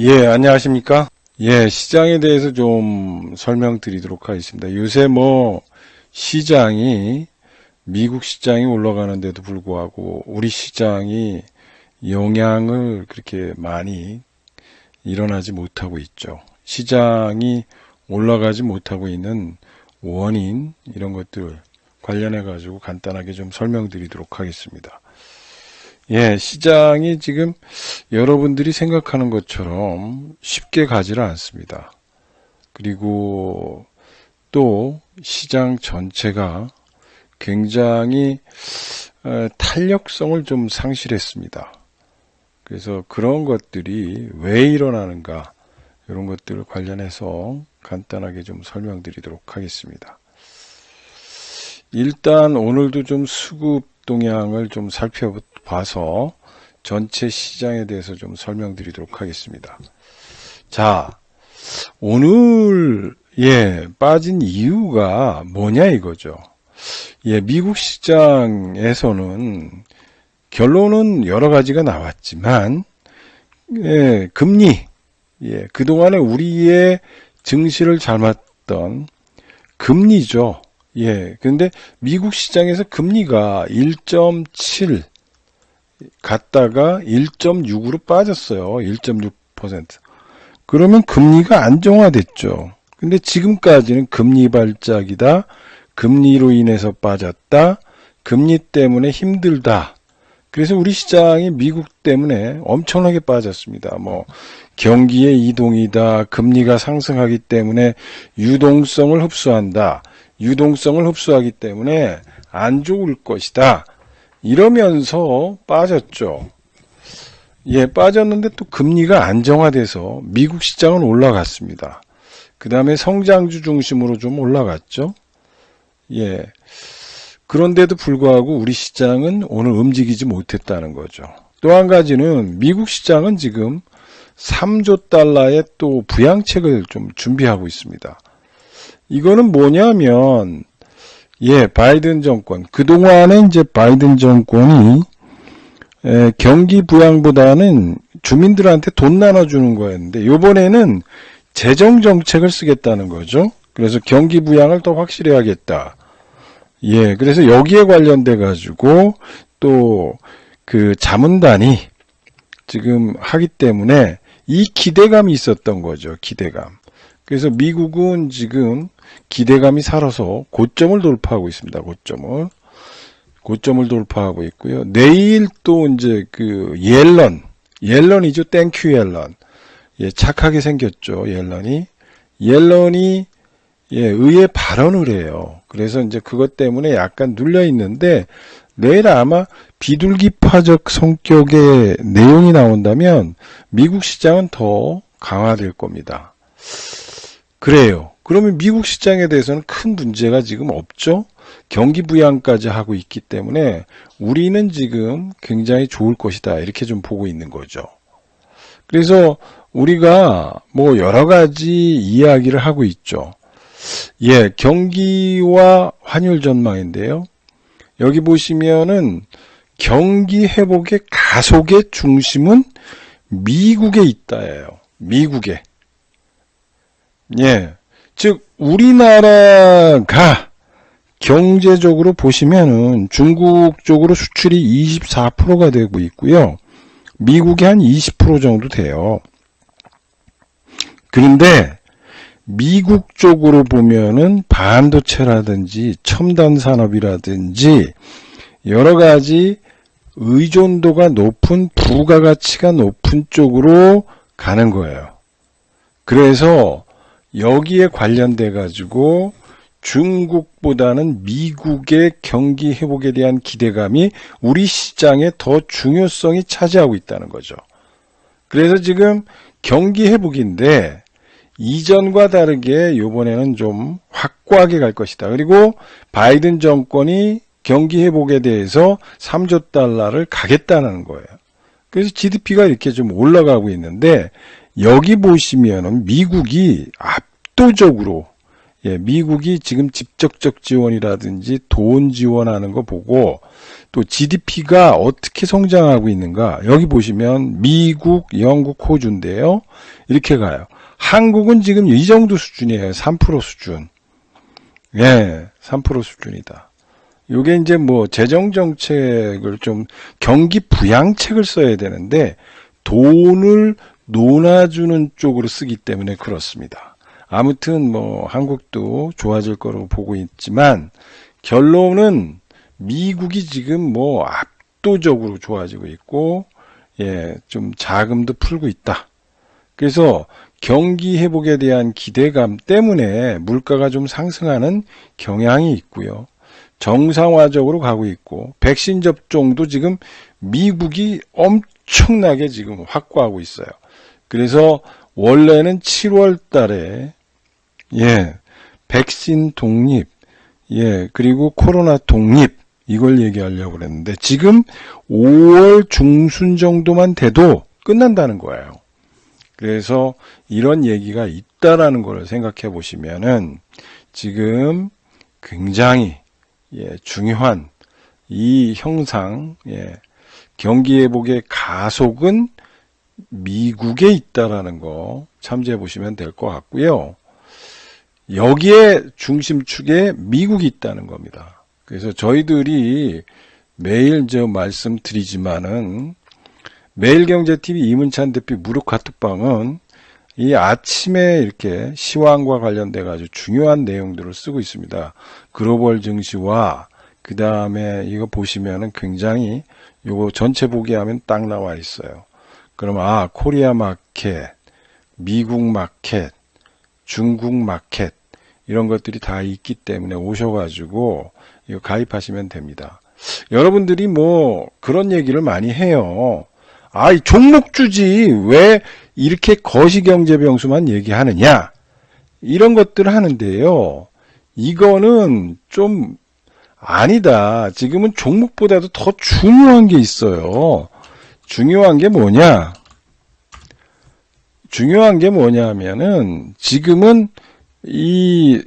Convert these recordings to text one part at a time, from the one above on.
예, 안녕하십니까? 예, 시장에 대해서 좀 설명드리도록 하겠습니다. 요새 시장이, 미국 시장이 올라가는데도 불구하고 우리 시장이 영향을 그렇게 많이 일어나지 못하고 있죠. 시장이 올라가지 못하고 있는 원인, 이런 것들 관련해 가지고 간단하게 좀 설명드리도록 하겠습니다. 예, 시장이 지금 여러분들이 생각하는 것처럼 쉽게 가지를 않습니다. 그리고 또 시장 전체가 굉장히 탄력성을 좀 상실했습니다. 그래서 그런 것들이 왜 일어나는가, 이런 것들을 관련해서 간단하게 좀 설명드리도록 하겠습니다. 일단 오늘도 좀 수급 동향을 좀 살펴봐서 전체 시장에 대해서 좀 설명드리도록 하겠습니다. 자, 오늘 빠진 이유가 뭐냐 이거죠. 미국 시장에서는 결론은 여러 가지가 나왔지만 금리, 그동안에 우리의 증시를 닮았던 금리죠. 근데 미국 시장에서 금리가 1.7 갔다가 1.6으로 빠졌어요. 1.6%. 그러면 금리가 안정화됐죠. 근데 지금까지는 금리 발작이다, 금리로 인해서 빠졌다, 금리 때문에 힘들다. 그래서 우리 시장이 미국 때문에 엄청나게 빠졌습니다. 경기의 이동이다, 금리가 상승하기 때문에 유동성을 흡수한다, 유동성을 흡수하기 때문에 안 좋을 것이다, 이러면서 빠졌죠. 빠졌는데 또 금리가 안정화돼서 미국 시장은 올라갔습니다. 그 다음에 성장주 중심으로 좀 올라갔죠. 그런데도 불구하고 우리 시장은 오늘 움직이지 못했다는 거죠. 또 한 가지는 미국 시장은 지금 3조 달러의 또 부양책을 좀 준비하고 있습니다. 이거는 뭐냐면, 바이든 정권. 그동안에 이제 바이든 정권이 경기 부양보다는 주민들한테 돈 나눠주는 거였는데, 요번에는 재정 정책을 쓰겠다는 거죠. 그래서 경기 부양을 더 확실해야겠다. 그래서 여기에 관련돼 가지고 또 그 자문단이 지금 하기 때문에 이 기대감이 있었던 거죠. 기대감. 그래서 미국은 지금 기대감이 살아서 고점을 돌파하고 있습니다. 고점을 돌파하고 있고요. 내일 또 이제 그 옐런이죠. 땡큐 옐런. 착하게 생겼죠. 옐런이 의회 발언을 해요. 그래서 이제 그것 때문에 약간 눌려 있는데 내일 아마 비둘기파적 성격의 내용이 나온다면 미국 시장은 더 강화될 겁니다. 그래요. 그러면 미국 시장에 대해서는 큰 문제가 지금 없죠. 경기 부양까지 하고 있기 때문에 우리는 지금 굉장히 좋을 것이다, 이렇게 좀 보고 있는 거죠. 그래서 우리가 여러 가지 이야기를 하고 있죠. 경기와 환율 전망인데요. 여기 보시면은 경기 회복의 가속의 중심은 미국에 있다예요. 미국에. 즉 우리나라가 경제적으로 보시면은 중국 쪽으로 수출이 24%가 되고 있고요. 미국이 한 20% 정도 돼요. 그런데 미국 쪽으로 보면은 반도체라든지 첨단 산업이라든지 여러 가지 의존도가 높은, 부가가치가 높은 쪽으로 가는 거예요. 그래서 여기에 관련돼 가지고 중국보다는 미국의 경기 회복에 대한 기대감이 우리 시장에 더 중요성이 차지하고 있다는 거죠. 그래서 지금 경기 회복인데 이전과 다르게 이번에는 좀 확고하게 갈 것이다. 그리고 바이든 정권이 경기 회복에 대해서 3조 달러를 가겠다는 거예요. 그래서 GDP가 이렇게 좀 올라가고 있는데 여기 보시면은 미국이 압도적으로 예, 미국이 지금 직접적 지원이라든지 돈 지원하는 거 보고 또 GDP가 어떻게 성장하고 있는가. 여기 보시면 미국, 영국, 호주인데요. 이렇게 가요. 한국은 지금 이 정도 수준이에요. 3% 수준. 예, 3% 수준이다. 요게 이제 뭐 재정정책을 좀 경기 부양책을 써야 되는데 돈을 논아주는 쪽으로 쓰기 때문에 그렇습니다. 아무튼 뭐 한국도 좋아질 거라고 보고 있지만 결론은 미국이 지금 뭐 압도적으로 좋아지고 있고 예, 좀 자금도 풀고 있다. 그래서 경기 회복에 대한 기대감 때문에 물가가 좀 상승하는 경향이 있고요. 정상화적으로 가고 있고 백신 접종도 지금 미국이 엄청나게 지금 확고하고 있어요. 그래서 원래는 7월 달에 예, 백신 독립 예, 그리고 코로나 독립 이걸 얘기하려고 그랬는데 지금 5월 중순 정도만 돼도 끝난다는 거예요. 그래서 이런 얘기가 있다라는 걸 생각해 보시면은 지금 굉장히 예, 중요한 이 형상, 예, 경기 회복의 가속은 미국에 있다라는 거 참조해 보시면 될 것 같고요. 여기에 중심축에 미국이 있다는 겁니다. 그래서 저희들이 매일 말씀드리지만은 매일경제TV 이문찬 대표 무료 카톡방은 이 아침에 이렇게 시황과 관련돼 가지고 중요한 내용들을 쓰고 있습니다. 글로벌 증시와 그 다음에 이거 보시면은 굉장히 요거 전체 보기 하면 딱 나와 있어요. 그럼 코리아 마켓, 미국 마켓, 중국 마켓 이런 것들이 다 있기 때문에 오셔가지고 이거 가입하시면 됩니다. 여러분들이 뭐 그런 얘기를 많이 해요. 이 종목주지 왜 이렇게 거시경제병수만 얘기하느냐 이런 것들을 하는데요. 이거는 좀 아니다. 지금은 종목보다도 더 중요한 게 있어요. 중요한 게 뭐냐? 중요한 게 뭐냐면은 지금은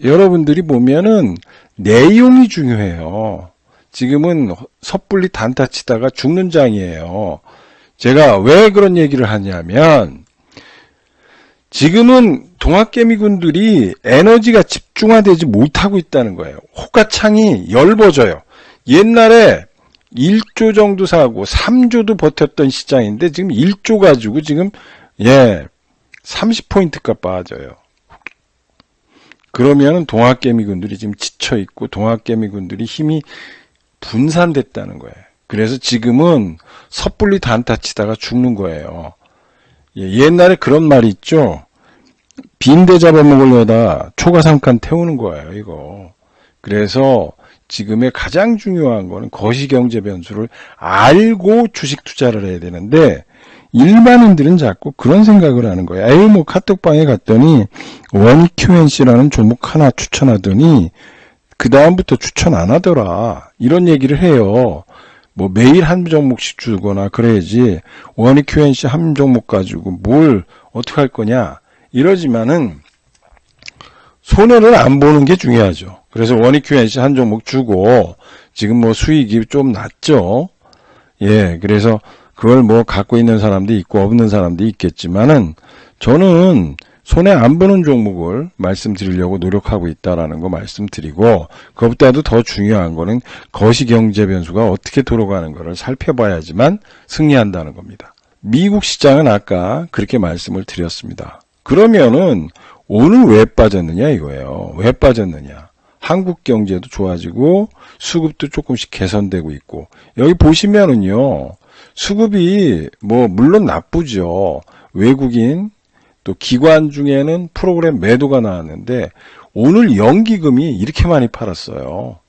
여러분들이 보면은 내용이 중요해요. 지금은 섣불리 단타 치다가 죽는 장이에요. 제가 왜 그런 얘기를 하냐면 지금은 동학개미군들이 에너지가 집중화되지 못하고 있다는 거예요. 호가창이 엷어져요. 옛날에 1조 정도 사고 3조도 버텼던 시장인데 지금 1조 가지고 지금 30포인트가 빠져요. 그러면 동학개미군들이 지금 지쳐있고 동학개미군들이 힘이 분산됐다는 거예요. 그래서 지금은 섣불리 단타 치다가 죽는 거예요. 옛날에 그런 말이 있죠. 빈대 잡아먹으려다 초가삼간 태우는 거예요, 이거. 그래서 지금의 가장 중요한 거는 거시경제 변수를 알고 주식 투자를 해야 되는데 일반인들은 자꾸 그런 생각을 하는 거예요. 뭐 카톡방에 갔더니 원QNC라는 종목 하나 추천하더니 그 다음부터 추천 안 하더라. 이런 얘기를 해요. 뭐 매일 한 종목씩 주거나 그래야지 원QNC 한 종목 가지고 뭘 어떻게 할 거냐 이러지만은 손해를 안 보는 게 중요하죠. 그래서 원QNC 한 종목 주고 지금 뭐 수익이 좀 낮죠. 예, 그래서 그걸 뭐 갖고 있는 사람도 있고 없는 사람도 있겠지만은 저는 손해 안 보는 종목을 말씀드리려고 노력하고 있다라는 거 말씀드리고 그것보다도 더 중요한 거는 거시경제 변수가 어떻게 돌아가는 거를 살펴봐야지만 승리한다는 겁니다. 미국 시장은 아까 그렇게 말씀을 드렸습니다. 그러면은 오늘 왜 빠졌느냐 이거예요. 왜 빠졌느냐. 한국 경제도 좋아지고 수급도 조금씩 개선되고 있고 여기 보시면은요. 수급이 뭐 물론 나쁘죠. 외국인 또 기관 중에는 프로그램 매도가 나왔는데 오늘 연기금이 이렇게 많이 팔았어요.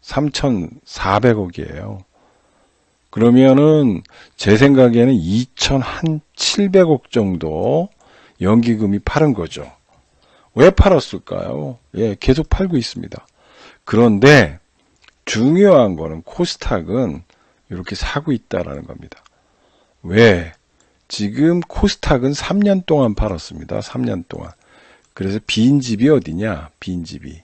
3,400억이에요. 그러면은 제 생각에는 2,700억 정도 연기금이 팔은 거죠. 왜 팔았을까요? 계속 팔고 있습니다. 그런데 중요한 거는 코스닥은 이렇게 사고 있다라는 겁니다. 왜? 지금 코스닥은 3년 동안 팔았습니다. 3년 동안. 그래서 빈집이 어디냐? 빈집이.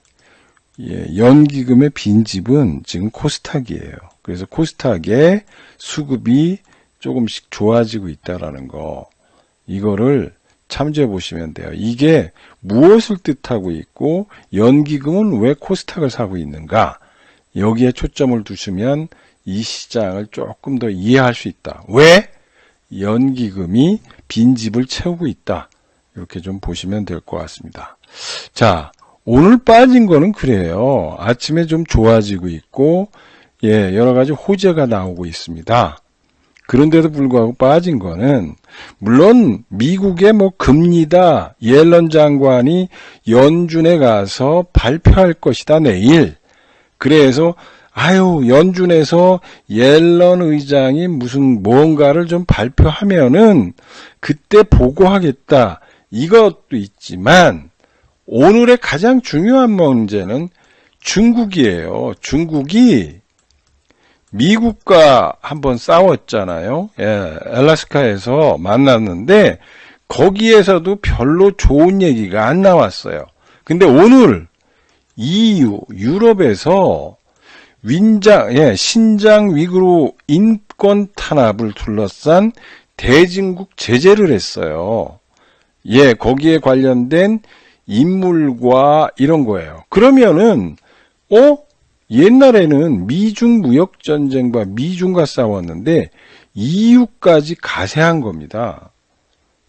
예, 연기금의 빈집은 지금 코스닥이에요. 그래서 코스닥의 수급이 조금씩 좋아지고 있다라는 거. 이거를 참조해 보시면 돼요. 이게 무엇을 뜻하고 있고 연기금은 왜 코스닥을 사고 있는가? 여기에 초점을 두시면 이 시장을 조금 더 이해할 수 있다. 왜? 연기금이 빈집을 채우고 있다. 이렇게 좀 보시면 될 것 같습니다. 자, 오늘 빠진 거는 그래요. 아침에 좀 좋아지고 있고, 예, 여러 가지 호재가 나오고 있습니다. 그런데도 불구하고 빠진 거는, 물론 미국의 뭐 금리다, 옐런 장관이 연준에 가서 발표할 것이다, 내일. 그래서 연준에서 옐런 의장이 무슨 뭔가를 좀 발표하면은 그때 보고하겠다. 이것도 있지만 오늘의 가장 중요한 문제는 중국이에요. 중국이 미국과 한번 싸웠잖아요. 예, 알래스카에서 만났는데 거기에서도 별로 좋은 얘기가 안 나왔어요. 근데 오늘 EU, 유럽에서 신장 위구르 인권 탄압을 둘러싼 대진국 제재를 했어요. 예, 거기에 관련된 인물과 이런 거예요. 그러면은, 옛날에는 미중 무역전쟁과 미중과 싸웠는데, EU까지 가세한 겁니다.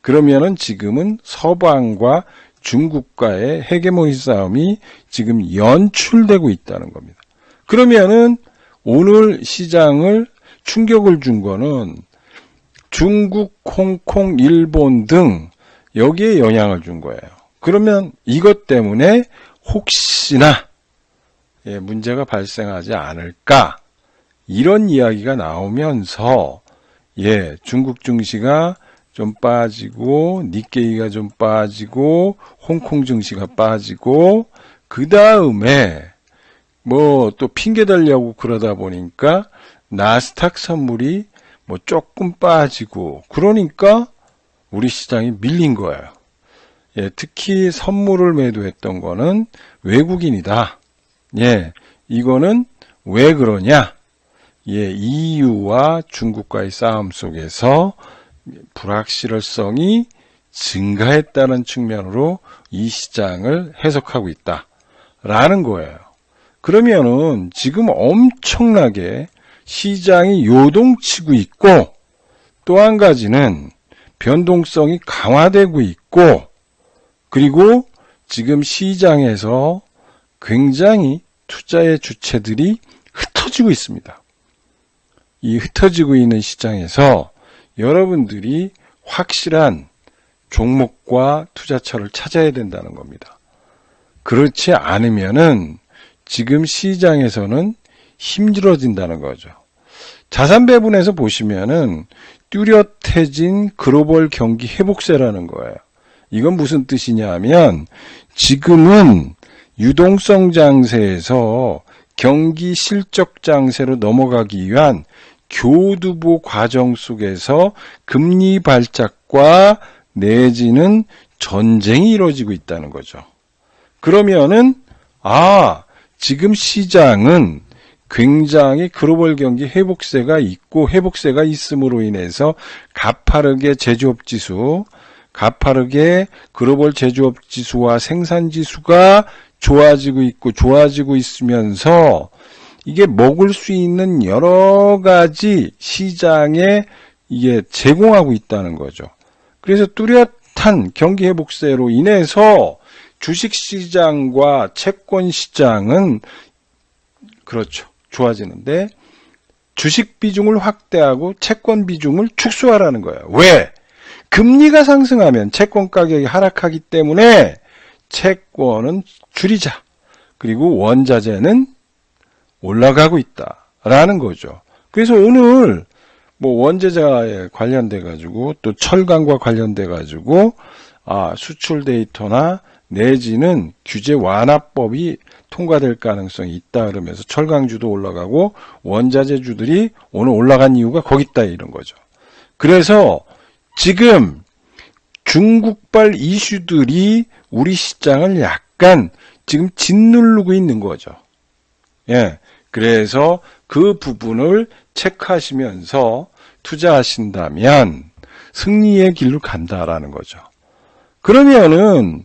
그러면은 지금은 서방과 중국과의 헤게모니 싸움이 지금 연출되고 있다는 겁니다. 그러면은 오늘 시장을 충격을 준 거는 중국, 홍콩, 일본 등 여기에 영향을 준 거예요. 그러면 이것 때문에 혹시나 문제가 발생하지 않을까 이런 이야기가 나오면서 중국 증시가 좀 빠지고 니케이가 좀 빠지고 홍콩 증시가 빠지고 그 다음에 뭐 또 핑계 대려고 그러다 보니까 나스닥 선물이 뭐 조금 빠지고 그러니까 우리 시장이 밀린 거예요. 예, 특히 선물을 매도했던 거는 외국인이다. 예, 이거는 왜 그러냐? 예, EU와 중국과의 싸움 속에서 불확실성이 증가했다는 측면으로 이 시장을 해석하고 있다라는 거예요. 그러면은 지금 엄청나게 시장이 요동치고 있고 또 한 가지는 변동성이 강화되고 있고 그리고 지금 시장에서 굉장히 투자의 주체들이 흩어지고 있습니다. 이 흩어지고 있는 시장에서 여러분들이 확실한 종목과 투자처를 찾아야 된다는 겁니다. 그렇지 않으면은 지금 시장에서는 힘들어진다는 거죠. 자산 배분에서 보시면은 뚜렷해진 글로벌 경기 회복세라는 거예요. 이건 무슨 뜻이냐 하면 지금은 유동성 장세에서 경기 실적 장세로 넘어가기 위한 교두보 과정 속에서 금리 발작과 내지는 전쟁이 이루어지고 있다는 거죠. 그러면은 지금 시장은 굉장히 글로벌 경기 회복세가 있고 회복세가 있음으로 인해서 가파르게 글로벌 제조업 지수와 생산 지수가 좋아지고 있고 좋아지고 있으면서 이게 먹을 수 있는 여러 가지 시장에 이게 제공하고 있다는 거죠. 그래서 뚜렷한 경기 회복세로 인해서 주식시장과 채권시장은 그렇죠. 좋아지는데 주식 비중을 확대하고 채권 비중을 축소하라는 거예요. 왜? 금리가 상승하면 채권 가격이 하락하기 때문에 채권은 줄이자. 그리고 원자재는 올라가고 있다라는 거죠. 그래서 오늘 뭐 원자재에 관련돼 가지고 또 철강과 관련돼 가지고 수출 데이터나 내지는 규제 완화법이 통과될 가능성이 있다 그러면서 철강주도 올라가고 원자재주들이 오늘 올라간 이유가 거기 있다 이런 거죠. 그래서 지금 중국발 이슈들이 우리 시장을 약간 지금 짓누르고 있는 거죠. 예. 그래서 그 부분을 체크하시면서 투자하신다면 승리의 길로 간다라는 거죠. 그러면은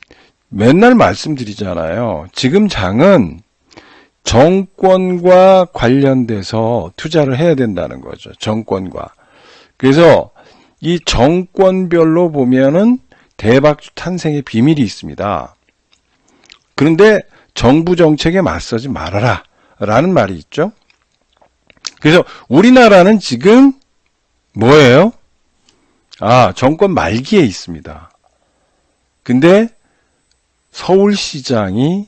맨날 말씀드리잖아요. 지금 장은 정권과 관련돼서 투자를 해야 된다는 거죠. 정권과. 그래서 이 정권별로 보면은 대박주 탄생의 비밀이 있습니다. 그런데 정부 정책에 맞서지 말아라 라는 말이 있죠. 그래서 우리나라는 지금 뭐예요? 정권 말기에 있습니다. 근데 서울시장이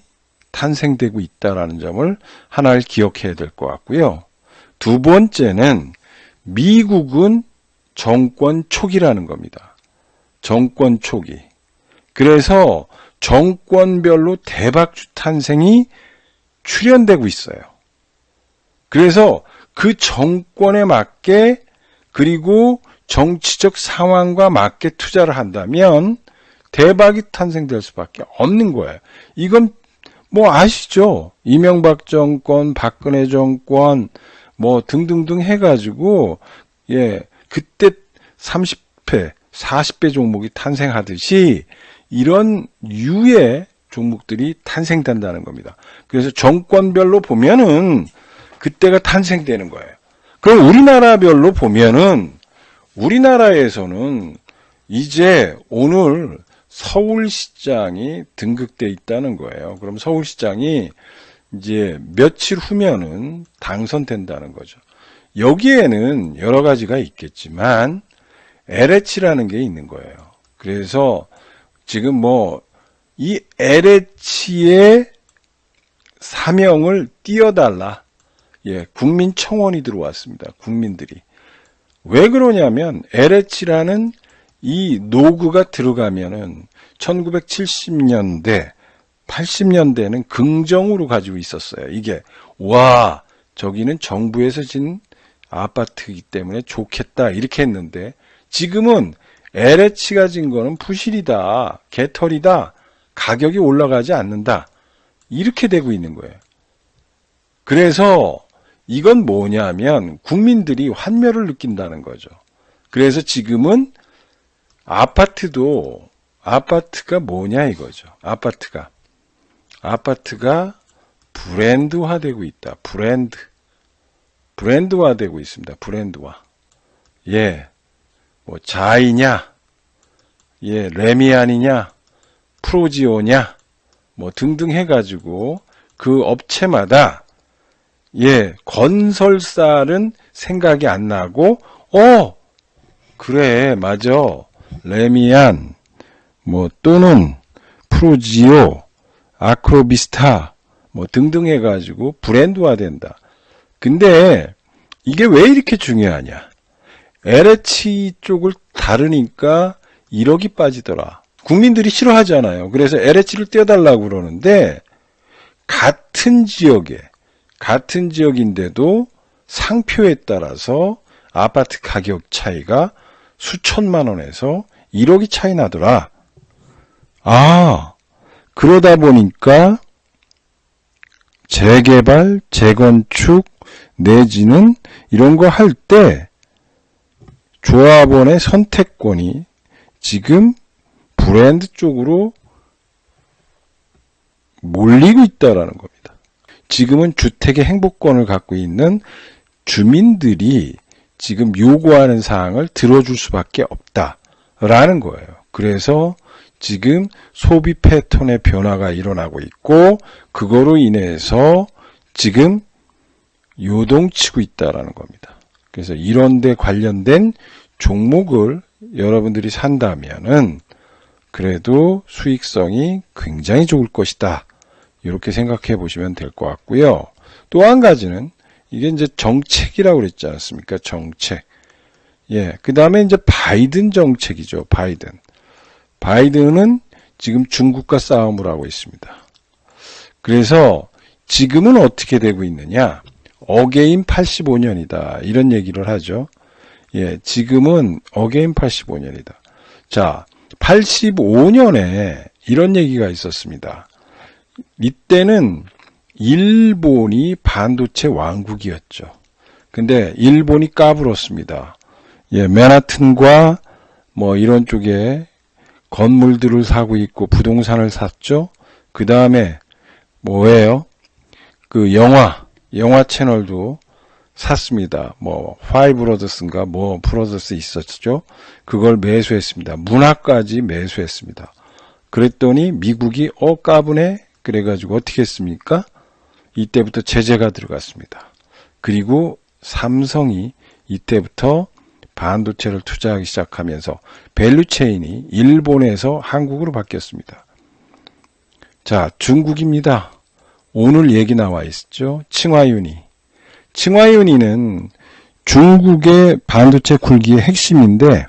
탄생되고 있다는 점을 하나를 기억해야 될 것 같고요. 두 번째는 미국은 정권 초기라는 겁니다. 정권 초기. 그래서 정권별로 대박주 탄생이 출현되고 있어요. 그래서 그 정권에 맞게 그리고 정치적 상황과 맞게 투자를 한다면 대박이 탄생될 수밖에 없는 거예요. 이건 뭐 아시죠? 이명박 정권, 박근혜 정권 뭐 등등등 해가지고 그때 30배, 40배 종목이 탄생하듯이 이런 유의 종목들이 탄생된다는 겁니다. 그래서 정권별로 보면은 그때가 탄생되는 거예요. 그럼 우리나라별로 보면은 우리나라에서는 이제 오늘 서울시장이 등극돼 있다는 거예요. 그럼 서울시장이 이제 며칠 후면은 당선된다는 거죠. 여기에는 여러 가지가 있겠지만 LH라는 게 있는 거예요. 그래서 지금 뭐 이 LH의 사명을 띄워달라. 국민청원이 들어왔습니다. 국민들이. 왜 그러냐면 LH라는 이 노구가 들어가면은 1970년대, 80년대는 긍정으로 가지고 있었어요. 이게 저기는 정부에서 진 아파트이기 때문에 좋겠다 이렇게 했는데 지금은 LH가 진 거는 부실이다, 개털이다, 가격이 올라가지 않는다 이렇게 되고 있는 거예요. 그래서 이건 뭐냐면 국민들이 환멸을 느낀다는 거죠. 그래서 지금은 아파트가 뭐냐 이거죠. 아파트가 브랜드화되고 있다. 브랜드화되고 있습니다. 브랜드화. 뭐 자이냐, 레미안이냐, 프로지오냐, 뭐 등등 해가지고 그 업체마다 건설사는 생각이 안 나고 그래 맞아 레미안 뭐 또는 프로지오, 아크로비스타 뭐 등등 해가지고 브랜드화 된다. 근데 이게 왜 이렇게 중요하냐? LH 쪽을 다루니까 1억이 빠지더라. 국민들이 싫어하잖아요. 그래서 LH를 떼어달라고 그러는데 같은 지역인데도 상표에 따라서 아파트 가격 차이가 수천만 원에서 1억이 차이 나더라. 그러다 보니까 재개발, 재건축 내지는 이런 거 할 때 조합원의 선택권이 지금 브랜드 쪽으로 몰리고 있다라는 겁니다. 지금은 주택의 행복권을 갖고 있는 주민들이 지금 요구하는 사항을 들어줄 수밖에 없다라는 거예요. 그래서 지금 소비 패턴의 변화가 일어나고 있고 그거로 인해서 지금 요동치고 있다라는 겁니다. 그래서 이런 데 관련된 종목을 여러분들이 산다면은 그래도 수익성이 굉장히 좋을 것이다. 이렇게 생각해 보시면 될 것 같고요. 또 한 가지는 이게 이제 정책이라고 그랬지 않습니까? 정책. 그 다음에 이제 바이든 정책이죠. 바이든은 지금 중국과 싸움을 하고 있습니다. 그래서 지금은 어떻게 되고 있느냐? 어게인 85년이다. 이런 얘기를 하죠. 지금은 어게인 85년이다. 자, 85년에 이런 얘기가 있었습니다. 이때는 일본이 반도체 왕국이었죠. 근데 일본이 까불었습니다. 예, 맨하튼과 뭐 이런 쪽에 건물들을 사고 있고 부동산을 샀죠. 그 다음에 뭐예요? 그 영화 채널도 샀습니다. 뭐 파이브브러더스인가 뭐 브러더스 있었죠. 그걸 매수했습니다. 문화까지 매수했습니다. 그랬더니 미국이 까부네 그래가지고 어떻게 했습니까? 이때부터 제재가 들어갔습니다. 그리고 삼성이 이때부터 반도체를 투자하기 시작하면서 밸류체인이 일본에서 한국으로 바뀌었습니다. 자, 중국입니다. 오늘 얘기 나와 있죠. 칭화윤이. 칭화윤이는 중국의 반도체 굴기의 핵심인데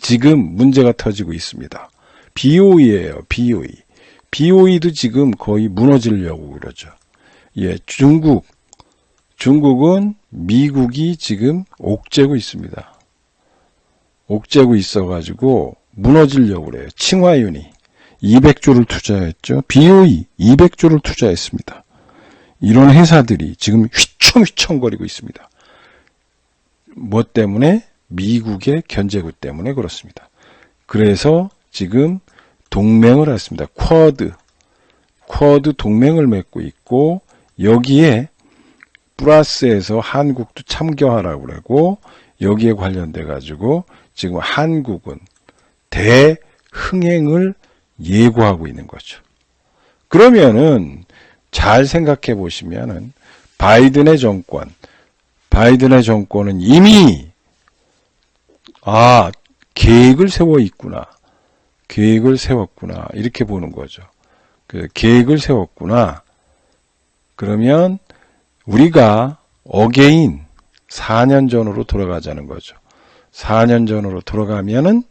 지금 문제가 터지고 있습니다. BOE예요. BOE. BOE도 지금 거의 무너지려고 그러죠. 예, 중국은 미국이 지금 옥죄고 있습니다. 옥죄고 있어가지고 무너지려고 그래요. 칭화윤이 200조를 투자했죠. BOE 200조를 투자했습니다. 이런 회사들이 지금 휘청휘청거리고 있습니다. 뭐 때문에? 미국의 견제구 때문에 그렇습니다. 그래서 지금 동맹을 했습니다. 쿼드 동맹을 맺고 있고 여기에 플러스에서 한국도 참여하라고 그러고 여기에 관련돼 가지고 지금 한국은 대흥행을 예고하고 있는 거죠. 그러면은 잘 생각해 보시면은 바이든의 정권은 이미 계획을 세웠구나 이렇게 보는 거죠. 그 계획을 세웠구나. 그러면 우리가 어게인 4년 전으로 돌아가자는 거죠. 4년 전으로 돌아가면은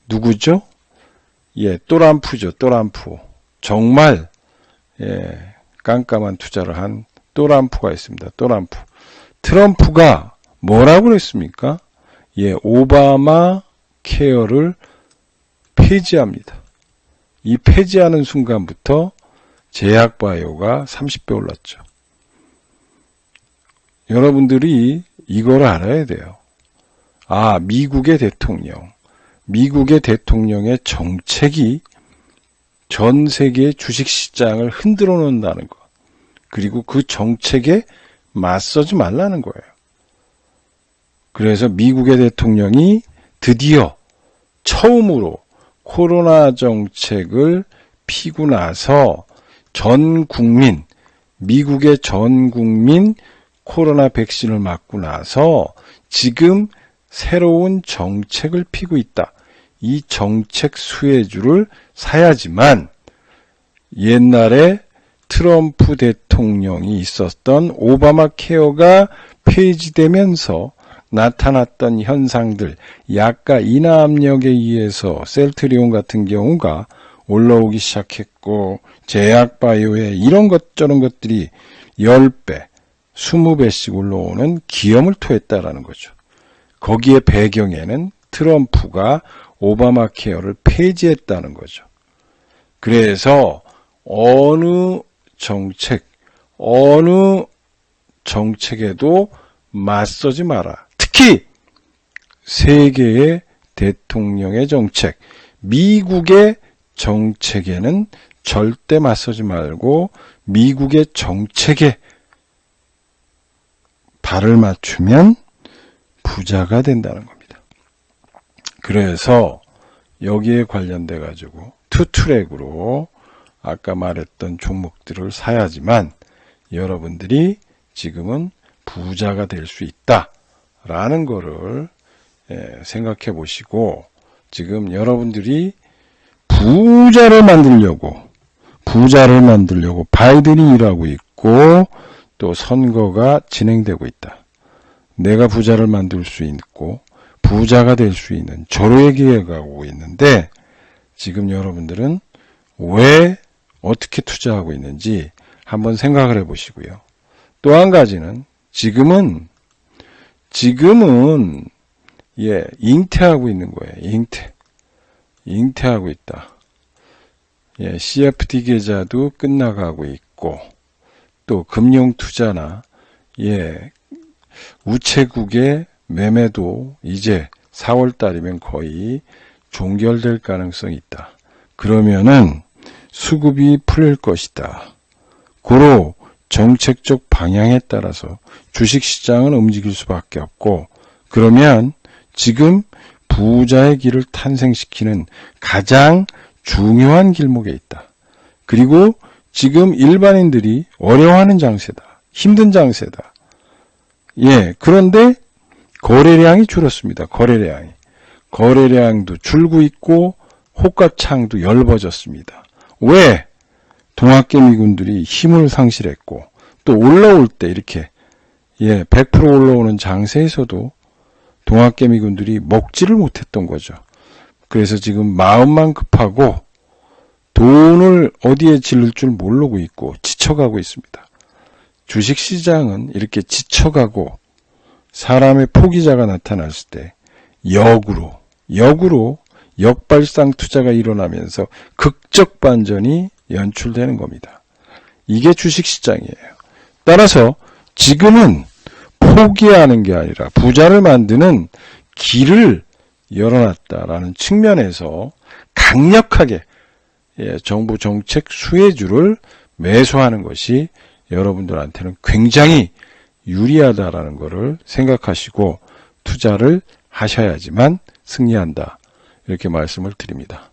누구죠? 또람프죠. 또람프. 정말 깜깜한 투자를 한 또람프가 있습니다. 또람프. 트럼프가 뭐라고 그랬습니까? 오바마 케어를 폐지합니다. 이 폐지하는 순간부터 제약바이오가 30배 올랐죠. 여러분들이 이걸 알아야 돼요. 미국의 대통령의 정책이 전 세계 주식시장을 흔들어 놓는다는 것. 그리고 그 정책에 맞서지 말라는 거예요. 그래서 미국의 대통령이 드디어 처음으로 코로나 정책을 피고 나서 미국의 전 국민 코로나 백신을 맞고 나서 지금 새로운 정책을 피고 있다. 이 정책 수혜주를 사야지만 옛날에 트럼프 대통령이 있었던 오바마 케어가 폐지되면서 나타났던 현상들, 약가 인하 압력에 의해서 셀트리온 같은 경우가 올라오기 시작했고 제약바이오에 이런 것 저런 것들이 10배, 20배씩 올라오는 기염을 토했다라는 거죠. 거기에 배경에는 트럼프가 오바마 케어를 폐지했다는 거죠. 그래서 어느 정책에도 맞서지 마라. 특히 세계의 대통령의 정책, 미국의 정책에는 절대 맞서지 말고 미국의 정책에 발을 맞추면 부자가 된다는 겁니다. 그래서 여기에 관련돼 가지고 투트랙으로 아까 말했던 종목들을 사야지만 여러분들이 지금은 부자가 될 수 있다라는 거를 생각해 보시고 지금 여러분들이 부자를 만들려고 바이든이 일하고 있고 또 선거가 진행되고 있다. 내가 부자를 만들 수 있고 부자가 될 수 있는 절호의 기회가 오고 있는데 지금 여러분들은 왜 어떻게 투자하고 있는지 한번 생각을 해보시고요. 또 한 가지는 지금은 잉태하고 있는 거예요. 잉태하고 있다. 예, CFD 계좌도 끝나가고 있고, 또 금융투자나 예, 우체국의 매매도 이제 4월 달이면 거의 종결될 가능성이 있다. 그러면은 수급이 풀릴 것이다. 고로 정책적 방향에 따라서 주식시장은 움직일 수밖에 없고, 그러면 지금 부자의 길을 탄생시키는 가장 중요한 길목에 있다. 그리고 지금 일반인들이 어려워하는 장세다. 힘든 장세다. 예, 그런데 거래량이 줄었습니다. 거래량도 줄고 있고 호가창도 엷어졌습니다. 왜? 동학개미군들이 힘을 상실했고, 또 올라올 때 이렇게 100% 올라오는 장세에서도 동학개미군들이 먹지를 못했던 거죠. 그래서 지금 마음만 급하고 돈을 어디에 지를 줄 모르고 있고 지쳐가고 있습니다. 주식시장은 이렇게 지쳐가고 사람의 포기자가 나타났을 때 역으로 역발상 투자가 일어나면서 극적 반전이 연출되는 겁니다. 이게 주식시장이에요. 따라서 지금은 포기하는 게 아니라 부자를 만드는 길을 열어놨다라는 측면에서 강력하게 정부 정책 수혜주를 매수하는 것이 여러분들한테는 굉장히 유리하다라는 것을 생각하시고 투자를 하셔야지만 승리한다. 이렇게 말씀을 드립니다.